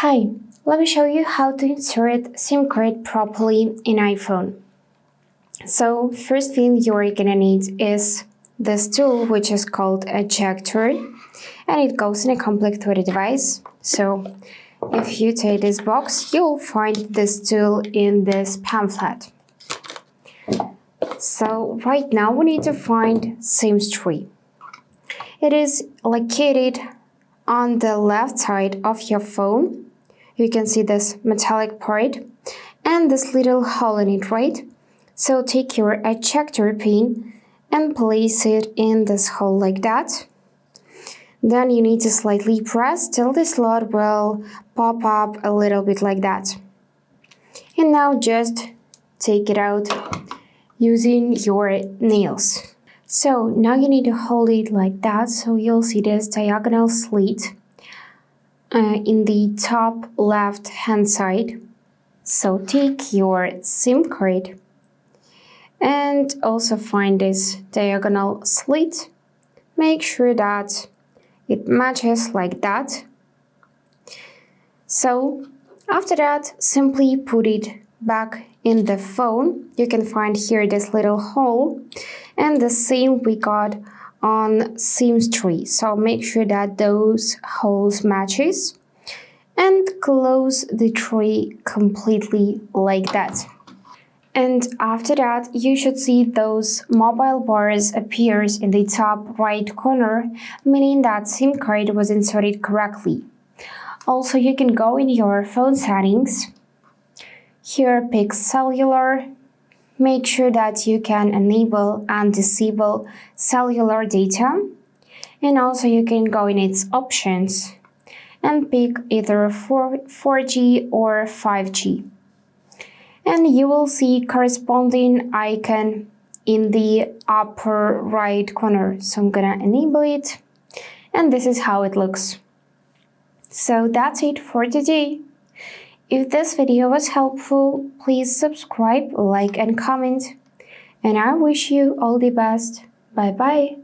Hi, let me show you how to insert SIM card properly in iPhone. So first thing you're gonna need is this tool, which is called ejector, and it goes in a complete with the device. So if you take this box, you'll find this tool in this pamphlet. So right now we need to find SIM tree. It is located on the left side of your phone. You can see this metallic part and this little hole in it, right? So take your ejector pin and place it in this hole like that. Then you need to slightly press till the slot will pop up a little bit like that. And now just take it out using your nails. So now you need to hold it like that, so you'll see this diagonal slit in the top left hand side. So take your SIM card and also find this diagonal slit. Make sure that it matches like that. So after that, simply put it back in the phone. You can find here this little hole, and the same we got on SIM tree. So make sure that those holes matches and close the tree completely like that. And after that, you should see those mobile bars appears in the top right corner, meaning that SIM card was inserted correctly. Also, you can go in your phone settings. Here, pick cellular. Make sure that you can enable and disable cellular data. And also you can go in its options and pick either 4G or 5G. And you will see corresponding icon in the upper right corner. So I'm gonna enable it, and this is how it looks. So that's it for today. If this video was helpful, please subscribe, like and comment. And I wish you all the best. Bye bye.